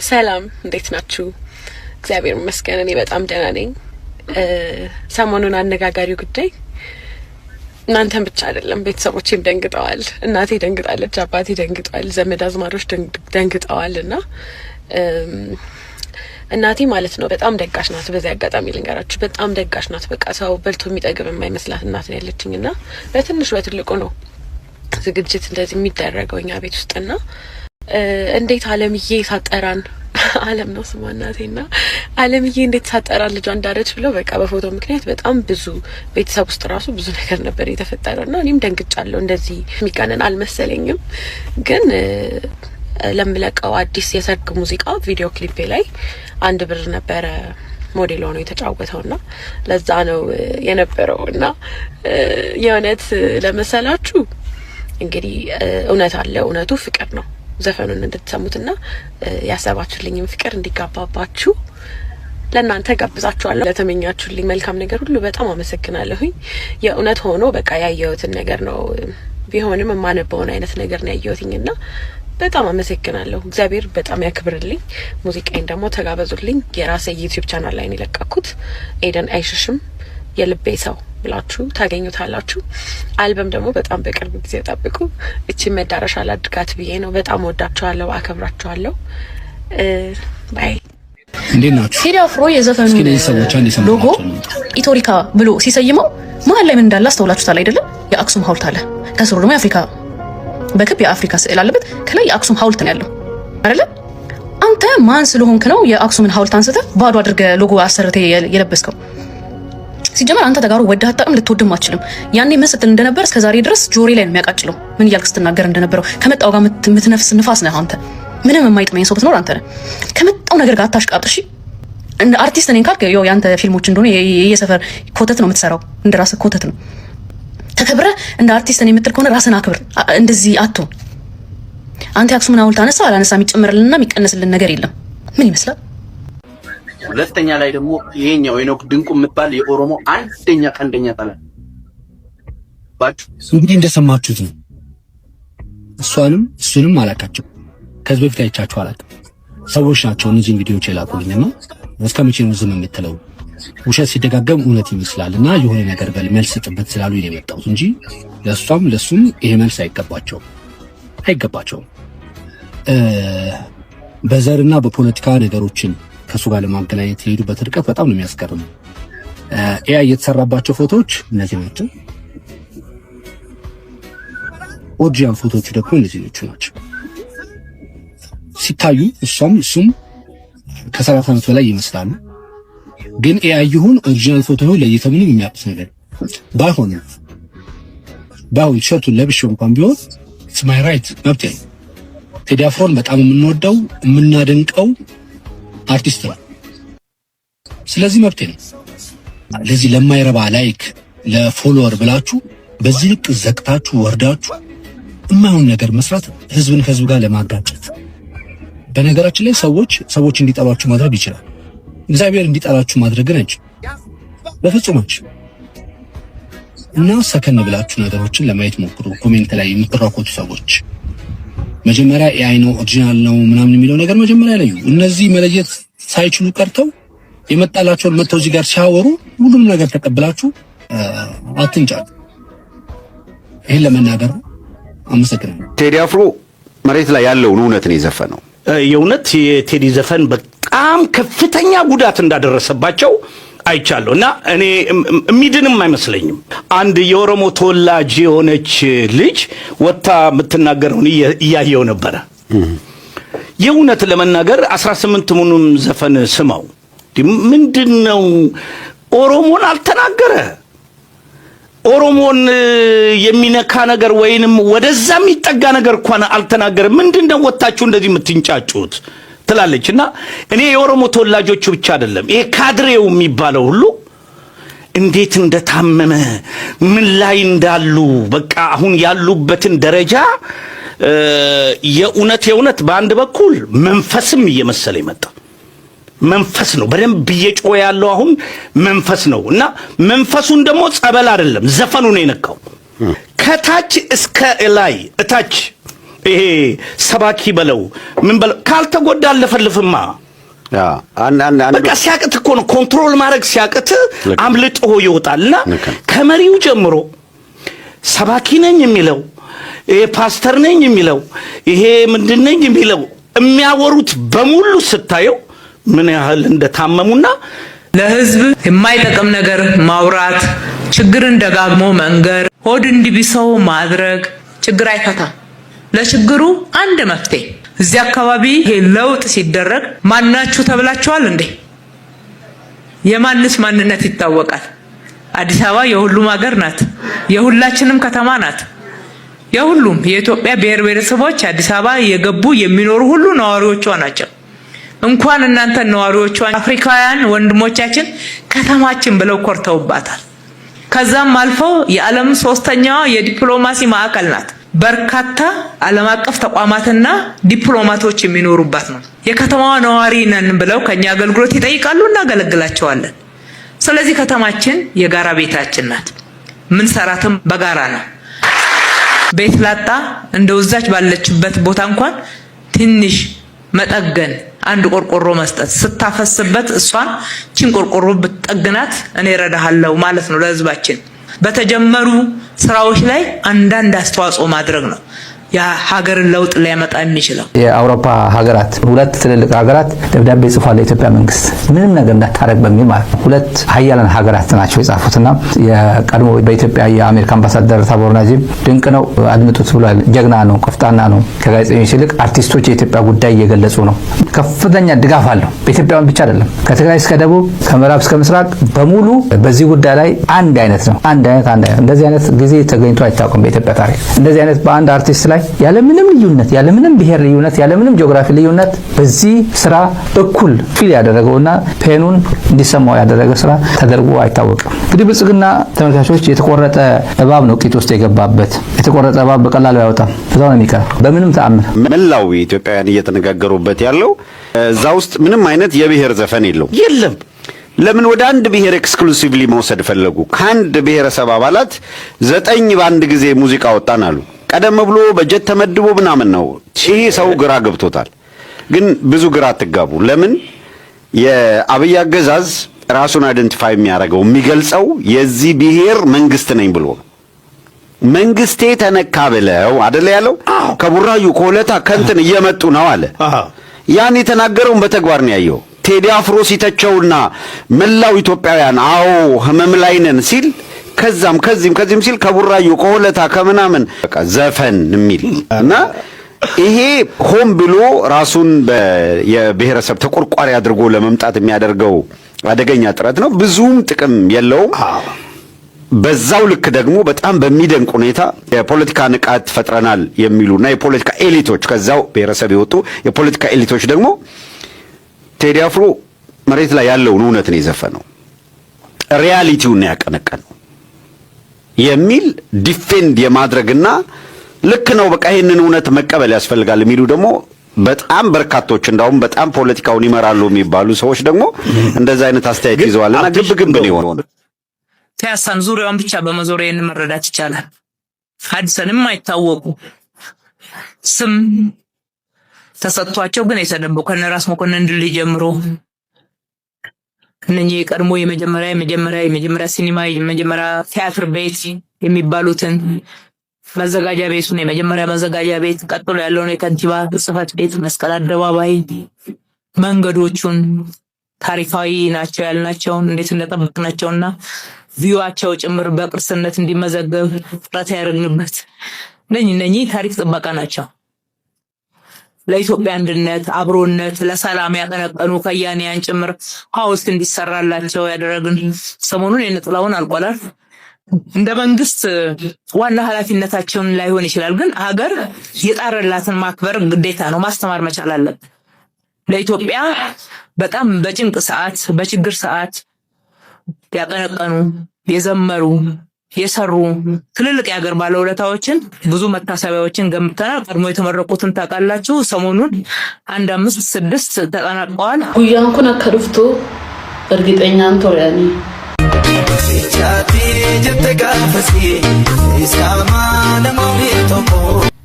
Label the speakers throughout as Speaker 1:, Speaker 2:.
Speaker 1: ሰላም እንዴት ናችሁ? እግዚአብሔር ይመስገን እኔ በጣም ደህና ነኝ። ሰሞኑን አነጋጋሪው ጉዳይ እናንተም ብቻ አይደለም፣ ቤተሰቦቼም ደንግጠዋል። እናቴ ደንግጣለች፣ አባቴ ደንግጧል፣ ዘመድ አዝማዶች ደንግጠዋል። እና እናቴ ማለት ነው በጣም ደጋሽ ናት። በዚህ አጋጣሚ ልንገራችሁ፣ በጣም ደጋሽ ናት። በቃ ሰው በልቶ የሚጠግብ የማይመስላት እናት ነው ያለችኝ። እና በትንሽ በትልቁ ነው ዝግጅት እንደዚህ የሚደረገው እኛ ቤት ውስጥና እንዴት አለምዬ ሳጠራን አለም ነው ስሟ እናቴና አለምዬ እንዴት ሳጠራን ልጇ እንዳረች ብለው በቃ በፎቶ ምክንያት በጣም ብዙ ቤተሰብ ውስጥ ራሱ ብዙ ነገር ነበር የተፈጠረውና እኔም ደንግጫለሁ። እንደዚህ የሚጋነን አልመሰለኝም። ግን ለምለቀው አዲስ የሰርግ ሙዚቃ ቪዲዮ ክሊፕ ላይ 1 ብር ነበረ ሞዴል ሆኖ የተጫወተውና ለዛ ነው የነበረውና የእውነት ለመሰላችሁ እንግዲህ እውነት አለ። እውነቱ ፍቅር ነው። ዘፈኑን እንድትሰሙትና ያሰባችሁልኝም ፍቅር እንዲጋባባችሁ ለእናንተ ጋብዛችኋለሁ። ለተመኛችሁልኝ መልካም ነገር ሁሉ በጣም አመሰግናለሁኝ። የእውነት ሆኖ በቃ ያየሁትን ነገር ነው ቢሆንም የማነበውን አይነት ነገር ነው ያየሁትኝና በጣም አመሰግናለሁ። እግዚአብሔር በጣም ያክብርልኝ። ሙዚቃዬን ደግሞ ተጋበዙልኝ። የራሴ ዩቲዩብ ቻናል ላይ ነው የለቀኩት። ኤደን አይሽሽም የልቤ ሰው ብላችሁ ታገኙታላችሁ። አልበም ደግሞ በጣም በቅርብ ጊዜ ጠብቁ። እቺ መዳረሻ ላድጋት ብዬ ነው። በጣም ወዳችኋለሁ፣ አከብራችኋለሁ። ባይ።
Speaker 2: እንዴት ናችሁ?
Speaker 3: ቴዲ አፍሮ የዘፈኑ ሎጎ ኢቶሪካ ብሎ ሲሰይመው መሀል ላይ ምን እንዳለ አስተውላችሁታል አይደለም? የአክሱም ሐውልት አለ። ከስሩ ደግሞ የአፍሪካ በክብ የአፍሪካ ስዕል አለበት። ከላይ የአክሱም ሐውልት ነው ያለው አይደለም? አንተ ማን ስለሆንክ ነው የአክሱምን ሐውልት አንስተህ ባዶ አድርገህ ሎጎ አሰርተህ የለበስከው? ሲጀመር አንተ ተጋሩ ወደህ አጣም ልትወድም አትችልም። ያኔ ምን ስትል እንደነበር እስከዛሬ ድረስ ጆሬ ላይ ነው የሚያቃጭለው። ምን እያልክ ስትናገር እንደነበረው ከመጣው ጋር የምትነፍስ ንፋስ ነህ አንተ። ምንም የማይጥመኝ ሰው ብትኖር አንተ ነህ። ከመጣው ነገር ጋር አታሽቃብጥ። እሺ እንደ አርቲስት ነኝ ካልክ ያው ያንተ ፊልሞች እንደሆነ የሰፈር ኮተት ነው የምትሰራው። እንደ ራስህ ኮተት ነው። ተከብረህ እንደ አርቲስት ነኝ የምትል ከሆነ ራስህን አክብር። እንደዚህ አትሁን። አንተ የአክሱምን ሐውልት አነሳ አላነሳ የሚጨምርልንና የሚቀነስልን ነገር የለም። ምን ይመስላል?
Speaker 4: ሁለተኛ ላይ ደግሞ ይሄኛው ሄኖክ ድንቁ የምትባል የኦሮሞ አንደኛ ቀንደኛ ጠላት ባችሁ
Speaker 2: እንግዲህ እንደሰማችሁት ነው። እሱንም አላካቸው ከዚህ በፊት አይቻችሁ አላውቅም። ሰዎች ናቸው እነዚህን ቪዲዮዎች የላኩልኝና እስከ መቼ ነው ዝም የምትለው? ውሸት ሲደጋገም እውነት ይመስላልና የሆነ ነገር በል መልስ ጥበት ስላሉ ነው የመጣሁት እንጂ ለሱም ይሄ መልስ አይገባቸውም። በዘርና በፖለቲካ ነገሮችን ከሱ ጋር ለማገናኘት የሄዱበት ርቀት በጣም ነው የሚያስገርመው። ኤአይ የተሰራባቸው ፎቶዎች እነዚህ ናቸው። ኦሪጂናል ፎቶዎቹ ደግሞ እነዚህ ናቸው። ሲታዩ እሱም ከ30 ዓመት በላይ ይመስላሉ። ግን ኤአይ ይሁን ኦሪጂናል ፎቶ ነው ለይተው ምንም የሚያውቁት ነገር ባይሆን ሸርቱን ለብሼው እንኳን ቢሆን ስማይ ራይት መብት ነው። ቴዲ አፍሮን በጣም የምንወደው የምናደንቀው አርቲስት ነው። ስለዚህ መብቴ ነው። ለዚህ ለማይረባ ላይክ ለፎሎወር ብላችሁ በዚህ ልክ ዘቅታችሁ ወርዳችሁ የማይሆን ነገር መስራት ህዝብን ከህዝብ ጋር ለማጋጨት። በነገራችን ላይ ሰዎች እንዲጠሏችሁ ማድረግ ይችላል። እግዚአብሔር እንዲጠላችሁ ማድረግ ግን አይችልም፣ በፍጹም አይችልም። እና ሰከን ብላችሁ ነገሮችን ለማየት ሞክሩ። ኮሜንት ላይ የምትራኮቱ ሰዎች መጀመሪያ ኤአይ ነው ኦሪጂናል ነው ምናምን የሚለው ነገር መጀመሪያ ላይ እነዚህ መለየት ሳይችሉ ቀርተው የመጣላቸውን መተው እዚህ ጋር ሲያወሩ ሁሉም ነገር ተቀብላችሁ አትንጫጩ። ይሄን ለመናገር አመሰግናለሁ።
Speaker 4: ቴዲ አፍሮ መሬት ላይ ያለውን እውነት ነው የዘፈነው።
Speaker 5: የእውነት የቴዲ ዘፈን በጣም ከፍተኛ ጉዳት እንዳደረሰባቸው አይቻለሁ እና እኔ የሚድንም አይመስለኝም። አንድ የኦሮሞ ተወላጅ የሆነች ልጅ ወጣ የምትናገረውን እያየው ነበረ። የእውነት ለመናገር 18 ሙኑም ዘፈን ስማው ምንድነው? ኦሮሞን አልተናገረ። ኦሮሞን የሚነካ ነገር ወይንም ወደዛ የሚጠጋ ነገር እንኳን አልተናገረ። ምንድነው ወጣችሁ እንደዚህ የምትንጫጩት ትላለችና እኔ የኦሮሞ ተወላጆቹ ብቻ አይደለም ይሄ ካድሬው የሚባለው ሁሉ እንዴት እንደታመመ ምን ላይ እንዳሉ በቃ አሁን ያሉበትን ደረጃ የእውነት በአንድ በኩል መንፈስም እየመሰለ ይመጣ መንፈስ ነው። በደንብ እየጮኸ ያለው አሁን መንፈስ ነው እና መንፈሱን ደግሞ ጸበል አይደለም ዘፈኑ ነው የነካው። ከታች እስከ ላይ እታች ይሄ ሰባኪ በለው ምን በለው ካልተጎዳ አለፈልፍማ በቃ ሲያቅት እኮ ነው ኮንትሮል ማድረግ ሲያቅት አምልጦ ይወጣልና ከመሪው ጀምሮ ሰባኪ ነኝ የሚለው ይሄ ፓስተር ነኝ የሚለው ይሄ ምንድነኝ የሚለው የሚያወሩት በሙሉ ስታየው ምን ያህል እንደታመሙና
Speaker 6: ለህዝብ የማይጠቅም ነገር ማውራት ችግርን ደጋግሞ መንገር ሆድ እንዲብሰው ማድረግ ችግር አይፈታም። ለችግሩ አንድ መፍትሄ እዚህ አካባቢ ይሄ ለውጥ ሲደረግ ማናችሁ ተብላችኋል እንዴ? የማንስ ማንነት ይታወቃል? አዲስ አበባ የሁሉም ሀገር ናት። የሁላችንም ከተማ ናት። የሁሉም የኢትዮጵያ ብሔር ብሔረሰቦች አዲስ አበባ የገቡ የሚኖሩ ሁሉ ነዋሪዎቿ ናቸው። እንኳን እናንተ ነዋሪዎቿ አፍሪካውያን ወንድሞቻችን ከተማችን ብለው ኮርተውባታል። ከዛም አልፈው የዓለም ሶስተኛዋ የዲፕሎማሲ ማዕከል ናት። በርካታ ዓለም አቀፍ ተቋማትና ዲፕሎማቶች የሚኖሩባት ነው። የከተማዋ ነዋሪ ነን ብለው ከኛ አገልግሎት ይጠይቃሉ፣ እናገለግላቸዋለን። ስለዚህ ከተማችን የጋራ ቤታችን ናት። ምን ሰራትም በጋራ ነው። ቤት ላጣ እንደውዛች ባለችበት ቦታ እንኳን ትንሽ መጠገን አንድ ቆርቆሮ መስጠት ስታፈስበት እሷን ቺን ቆርቆሮ ብትጠግናት እኔ እረዳሃለሁ ማለት ነው። ለህዝባችን በተጀመሩ ስራዎች ላይ አንዳንድ አስተዋጽኦ ማድረግ ነው የሀገርን ለውጥ ሊያመጣ የሚችለው።
Speaker 7: የአውሮፓ ሀገራት ሁለት ትልልቅ ሀገራት ደብዳቤ ጽፏል ለኢትዮጵያ መንግስት ምንም ነገር እንዳታረግ በሚል ማለት ነው። ሁለት ሀያላን ሀገራት ናቸው የጻፉትና የቀድሞ በኢትዮጵያ የአሜሪካ አምባሳደር ታቦር ናጂብ ድንቅ ነው አድምጡት ብሏል። ጀግና ነው፣ ቆፍጣና ነው። ከጋዜጠኞች ይልቅ አርቲስቶች የኢትዮጵያ ጉዳይ እየገለጹ ነው። ከፍተኛ ድጋፍ አለው። በኢትዮጵያውያን ብቻ አይደለም፣ ከትግራይ እስከ ደቡብ ከምዕራብ እስከ ምስራቅ በሙሉ በዚህ ጉዳይ ላይ አንድ አይነት ነው። አንድ አይነት እንደዚህ አይነት ጊዜ ተገኝቶ አይታወቅም በኢትዮጵያ ታሪክ። እንደዚህ አይነት በአንድ አርቲስት ላይ ያለምንም ልዩነት ያለምንም ብሔር ልዩነት ያለምንም ጂኦግራፊ ልዩነት በዚህ ስራ እኩል ፊል ያደረገውና ፔኑን እንዲሰማው ያደረገ ስራ ተደርጎ አይታወቅም። እንግዲህ ብልጽግና ተመልካቾች የተቆረጠ እባብ ነው ቂጥ ውስጥ የገባበት። የተቆረጠ እባብ በቀላሉ አይወጣም፣ እዛው ነው የሚቀር በምንም ተአምር።
Speaker 8: መላው ኢትዮጵያውያን እየተነጋገሩበት ያለው እዛ ውስጥ ምንም አይነት የብሔር ዘፈን የለም። ለምን ወደ አንድ ብሔር ኤክስክሉሲቭሊ መውሰድ ፈለጉ? ከአንድ ብሔረሰብ አባላት 9 በአንድ ጊዜ ሙዚቃ ወጣን አሉ። ቀደም ብሎ በጀት ተመድቦ ምናምን ነው። ይሄ ሰው ግራ ገብቶታል። ግን ብዙ ግራ አትጋቡ። ለምን የአብይ አገዛዝ ራሱን አይደንቲፋይ የሚያደርገው የሚገልጸው የዚህ ብሔር መንግስት ነኝ ብሎ መንግስቴ ተነካ ብለው አይደል ያለው። ከቡራዩ ከሆለታ ከንትን እየመጡ ነው አለ። ያን የተናገረውን በተግባር ነው ያየው። ቴዲ አፍሮ ሲተቸውና መላው ኢትዮጵያውያን አዎ ህመም ላይ ነን ሲል ከዛም ከዚህም ሲል ከቡራዩ ከሆለታ ከምናምን በቃ ዘፈን የሚል እና ይሄ ሆም ብሎ ራሱን የብሔረሰብ ተቆርቋሪ አድርጎ ለመምጣት የሚያደርገው አደገኛ ጥረት ነው። ብዙም ጥቅም የለውም። በዛው ልክ ደግሞ በጣም በሚደንቅ ሁኔታ የፖለቲካ ንቃት ፈጥረናል የሚሉና የፖለቲካ ኤሊቶች ከዛው ብሔረሰብ የወጡ የፖለቲካ ኤሊቶች ደግሞ ቴዲ አፍሮ መሬት ላይ ያለውን እውነት ነው የዘፈነው፣ ሪያሊቲውን ያቀነቀነው የሚል ዲፌንድ የማድረግና ልክ ነው በቃ ይሄንን እውነት መቀበል ያስፈልጋል የሚሉ ደግሞ በጣም በርካቶች እንዳውም በጣም ፖለቲካውን ይመራሉ የሚባሉ ሰዎች ደግሞ እንደዛ አይነት አስተያየት ይዘዋልና ግብግብ ነው የሆነው።
Speaker 6: ፒያሳን ዙሪያውን ብቻ በመዞር ይሄን መረዳት ይቻላል። ሐዲስንም አይታወቁ ስም ተሰጥቷቸው ግን የተደበቁ ከነራስ መኮንን ድል ጀምሮ እነኚህ ቀድሞ የመጀመሪያ ሲኒማ የመጀመሪያ ቲያትር ቤት የሚባሉትን መዘጋጃ ቤቱን የመጀመሪያ መዘጋጃ ቤት ቀጥሎ ያለውን የከንቲባ ጽሕፈት ቤት መስቀል አደባባይ መንገዶቹን ታሪካዊ ናቸው ያልናቸውን እንዴት እንደጠበቅናቸውና ቪዋቸው ጭምር በቅርስነት እንዲመዘገብ ጥረት ያደረግንበት እነኚህ ታሪክ ጥበቃ ናቸው። ለኢትዮጵያ አንድነት፣ አብሮነት፣ ለሰላም ያቀነቀኑ ከያኔያን ጭምር ሐውልት እንዲሰራላቸው ያደረግን ሰሞኑን የነጥላውን አልቆላል። እንደ መንግስት ዋና ኃላፊነታቸውን ላይሆን ይችላል፣ ግን ሀገር የጣረላትን ማክበር ግዴታ ነው፣ ማስተማር መቻል አለብን። ለኢትዮጵያ በጣም በጭንቅ ሰዓት በችግር ሰዓት ያቀነቀኑ የዘመሩ የሰሩ ትልልቅ የሀገር ባለውለታዎችን ብዙ መታሰቢያዎችን ገምተናል። ቀድሞ የተመረቁትን ታውቃላችሁ። ሰሞኑን 1፣ 5፣ 6 ተጠናቀዋል።
Speaker 9: ጉያንኩን አከዱፍቱ እርግጠኛን ቶሪያኒ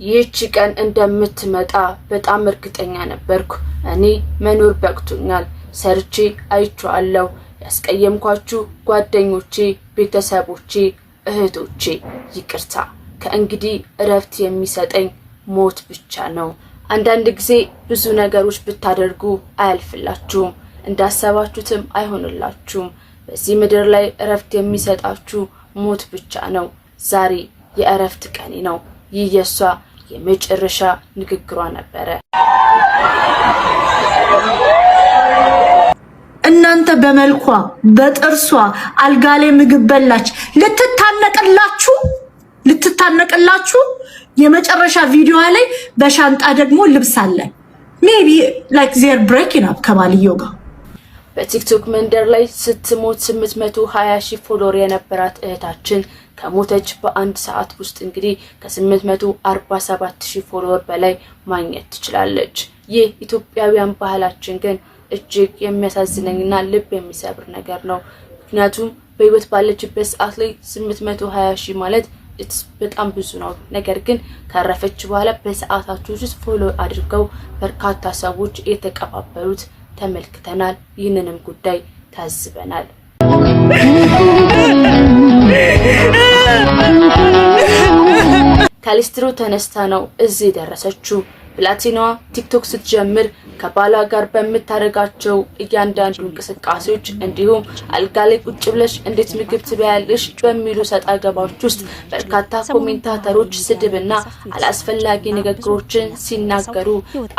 Speaker 9: ይህች ቀን እንደምትመጣ በጣም እርግጠኛ ነበርኩ። እኔ መኖር በቅቶኛል። ሰርቼ አይቼዋለሁ። ያስቀየምኳችሁ ጓደኞቼ፣ ቤተሰቦቼ፣ እህቶቼ ይቅርታ። ከእንግዲህ እረፍት የሚሰጠኝ ሞት ብቻ ነው። አንዳንድ ጊዜ ብዙ ነገሮች ብታደርጉ አያልፍላችሁም፣ እንዳሰባችሁትም አይሆንላችሁም። በዚህ ምድር ላይ እረፍት የሚሰጣችሁ ሞት ብቻ ነው። ዛሬ የእረፍት ቀኔ ነው። ይህ የሷ የመጨረሻ ንግግሯ ነበረ።
Speaker 10: እናንተ በመልኳ በጥርሷ አልጋ ላይ ምግብ በላች ልትታነቅላችሁ የመጨረሻ ቪዲዮ ላይ በሻንጣ ደግሞ ልብስ አለ። ሜቢ ላይክ ዜር ብሬኪንግ አፕ ከባልየው ጋር።
Speaker 9: በቲክቶክ መንደር ላይ ስትሞት 820,000 ፎሎወር የነበራት እህታችን ከሞተች በአንድ ሰዓት ውስጥ እንግዲህ ከ847,000 ፎሎወር በላይ ማግኘት ትችላለች። ይህ ኢትዮጵያውያን ባህላችን ግን እጅግ የሚያሳዝነኝና ልብ የሚሰብር ነገር ነው። ምክንያቱም በህይወት ባለችበት ሰዓት ላይ 820,000 ማለት በጣም ብዙ ነው። ነገር ግን ካረፈች በኋላ በሰዓታቱ ውስጥ ፎሎ አድርገው በርካታ ሰዎች የተቀባበሉት ተመልክተናል። ይህንንም ጉዳይ ታዝበናል። ካሊስትሮ ተነስታ ነው እዚህ ደረሰችው። ፕላቲናዋ ቲክቶክ ስትጀምር ከባሏ ጋር በምታደርጋቸው እያንዳንዱ እንቅስቃሴዎች እንዲሁም አልጋ ላይ ቁጭ ብለሽ እንዴት ምግብ ትበያለሽ በሚሉ ሰጣ ገባዎች ውስጥ በርካታ ኮሜንታተሮች ስድብና አላስፈላጊ ንግግሮችን ሲናገሩ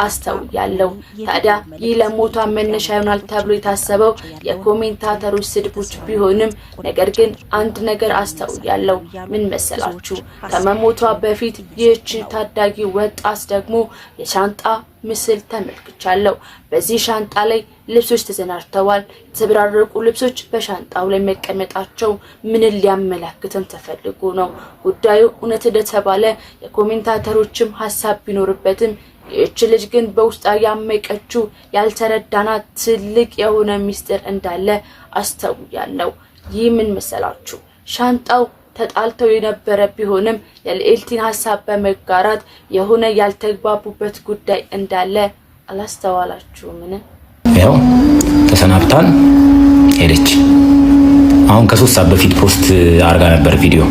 Speaker 9: አስተውያለሁ። ታዲያ ይህ ለሞቷ መነሻ ይሆናል ተብሎ የታሰበው የኮሜንታተሮች ስድቦች ቢሆንም ነገር ግን አንድ ነገር አስተውያለሁ። ምን መሰላችሁ? ከመሞቷ በፊት ይህች ታዳጊ ወጣት ደግሞ የሻንጣ ምስል ተመልክቻለሁ። በዚህ ሻንጣ ላይ ልብሶች ተዘናርተዋል። የተብራረቁ ልብሶች በሻንጣው ላይ መቀመጣቸው ምን ሊያመላክተን ተፈልጎ ነው? ጉዳዩ እውነት እንደተባለ የኮሜንታተሮችም ሐሳብ ቢኖርበትም ይህች ልጅ ግን በውስጧ ያመቀችው ያልተረዳናት ትልቅ የሆነ ሚስጥር እንዳለ አስተውያለሁ። ይህ ምን መሰላችሁ? ሻንጣው ተጣልተው የነበረ ቢሆንም የልዕልቲን ሐሳብ በመጋራት የሆነ ያልተግባቡበት ጉዳይ እንዳለ አላስተዋላችሁምን?
Speaker 7: ያው ተሰናብታን ሄደች። አሁን ከ3 ሰዓት በፊት ፖስት አርጋ ነበር ቪዲዮ